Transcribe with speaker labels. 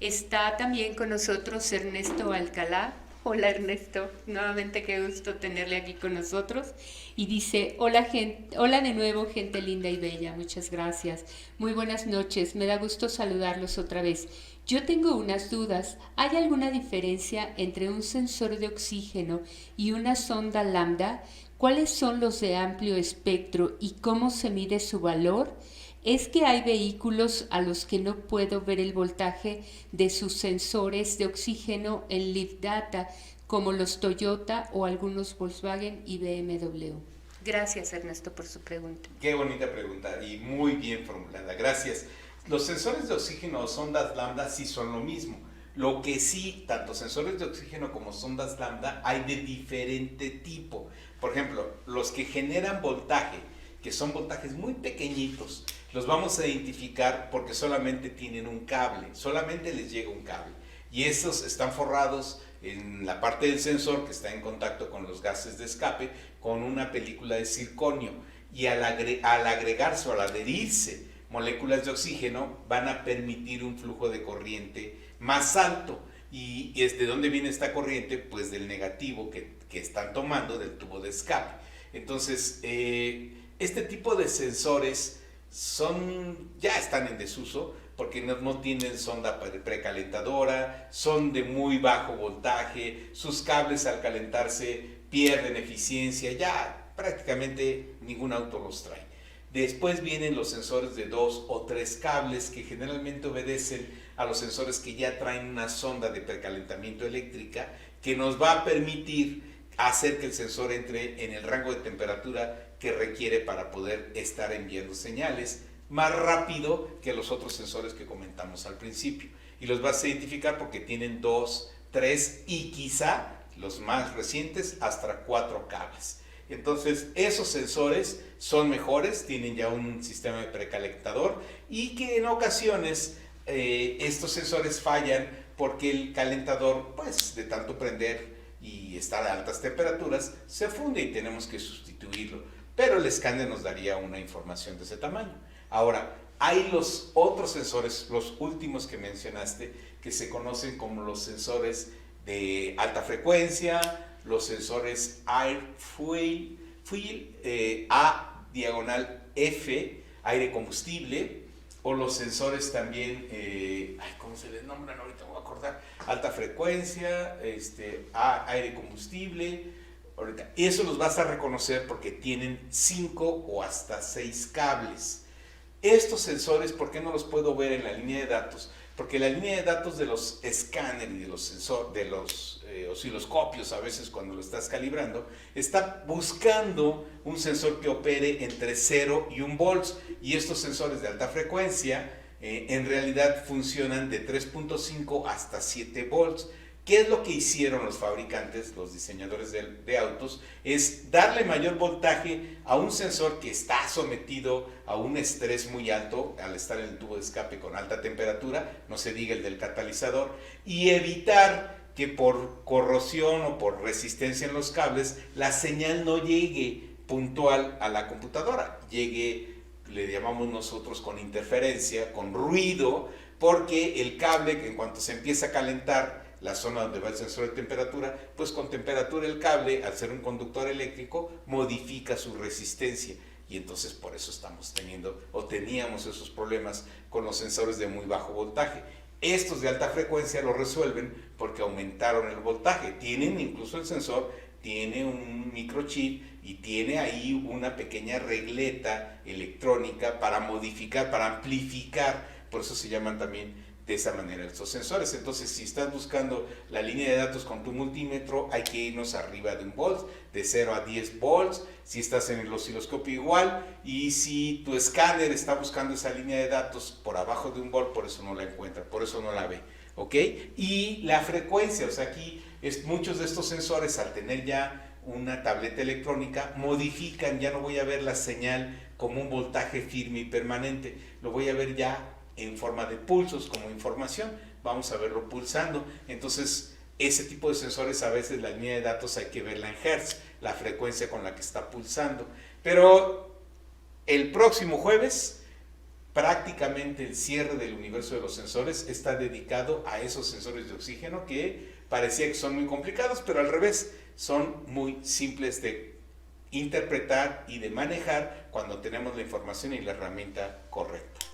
Speaker 1: Está también con nosotros Ernesto Alcalá. Hola Ernesto, nuevamente qué gusto tenerle aquí con nosotros. Y dice, hola gente, hola de nuevo gente linda y bella, muchas gracias. Muy buenas noches, me da gusto saludarlos otra vez. Yo tengo unas dudas. ¿Hay alguna diferencia entre un sensor de oxígeno y una sonda lambda? ¿Cuáles son los de amplio espectro y cómo se mide su valor? Es que hay vehículos a los que no puedo ver el voltaje de sus sensores de oxígeno en Live Data, como los Toyota o algunos Volkswagen y BMW. Gracias, Ernesto, por su pregunta.
Speaker 2: Qué bonita pregunta y muy bien formulada, gracias. Los sensores de oxígeno o sondas lambda sí son lo mismo. Lo que sí, tanto sensores de oxígeno como sondas lambda hay de diferente tipo. Por ejemplo, los que generan voltaje, que son voltajes muy pequeñitos, los vamos a identificar porque solamente tienen un cable, solamente les llega un cable. Y esos están forrados en la parte del sensor que está en contacto con los gases de escape con una película de circonio. Y al agregarse o al adherirse moléculas de oxígeno van a permitir un flujo de corriente más alto. ¿Y de dónde viene esta corriente? Pues del negativo que están tomando del tubo de escape. Entonces, este tipo de sensores ya están en desuso porque no tienen sonda precalentadora, son de muy bajo voltaje, sus cables al calentarse pierden eficiencia, ya prácticamente ningún auto los trae. Después vienen los sensores de 2 o 3 cables que generalmente obedecen a los sensores que ya traen una sonda de precalentamiento eléctrica que nos va a permitir hacer que el sensor entre en el rango de temperatura que requiere para poder estar enviando señales más rápido que los otros sensores que comentamos al principio. Y los vas a identificar porque tienen 2, 3 y quizá los más recientes hasta 4 cables. Entonces esos sensores son mejores, tienen ya un sistema de precalentador y que en ocasiones estos sensores fallan porque el calentador, pues de tanto prender y estar a altas temperaturas, se funde y tenemos que sustituirlo. Pero el escáner nos daría una información de ese tamaño. Ahora, hay los otros sensores, los últimos que mencionaste, que se conocen como los sensores de alta frecuencia, los sensores Air Fuel, A/F, aire combustible, o los sensores también, ¿cómo se les nombran? Ahorita me voy a acordar, alta frecuencia, aire combustible. Y eso los vas a reconocer porque tienen 5 o hasta 6 cables. Estos sensores, ¿por qué no los puedo ver en la línea de datos? Porque la línea de datos de los escáneres y de los osciloscopios, a veces cuando lo estás calibrando, está buscando un sensor que opere entre 0 y 1 volts. Y estos sensores de alta frecuencia en realidad funcionan de 3.5 hasta 7 volts. ¿Qué es lo que hicieron los fabricantes, los diseñadores de autos? Es darle mayor voltaje a un sensor que está sometido a un estrés muy alto al estar en el tubo de escape con alta temperatura, no se diga el del catalizador, y evitar que por corrosión o por resistencia en los cables la señal no llegue puntual a la computadora, llegue, le llamamos nosotros, con interferencia, con ruido, porque el cable, en cuanto se empieza a calentar la zona donde va el sensor de temperatura, pues con temperatura el cable, al ser un conductor eléctrico, modifica su resistencia y entonces por eso estamos teniendo o teníamos esos problemas con los sensores de muy bajo voltaje. Estos de alta frecuencia lo resuelven porque aumentaron el voltaje, tienen incluso el sensor, tiene un microchip y tiene ahí una pequeña regleta electrónica para modificar, para amplificar, por eso se llaman también de esa manera estos sensores. Entonces, si estás buscando la línea de datos con tu multímetro, hay que irnos arriba de 1 volt, de 0 a 10 volts, si estás en el osciloscopio igual, y si tu escáner está buscando esa línea de datos por abajo de 1 volt, por eso no la encuentra, por eso no la ve, ¿ok? Y la frecuencia, o sea, aquí muchos de estos sensores, al tener ya una tableta electrónica, modifican, ya no voy a ver la señal como un voltaje firme y permanente, lo voy a ver ya en forma de pulsos como información, vamos a verlo pulsando. Entonces ese tipo de sensores, a veces la línea de datos hay que verla en hertz, la frecuencia con la que está pulsando, pero el próximo jueves, prácticamente el cierre del universo de los sensores está dedicado a esos sensores de oxígeno que parecía que son muy complicados, pero al revés, son muy simples de interpretar y de manejar cuando tenemos la información y la herramienta correcta.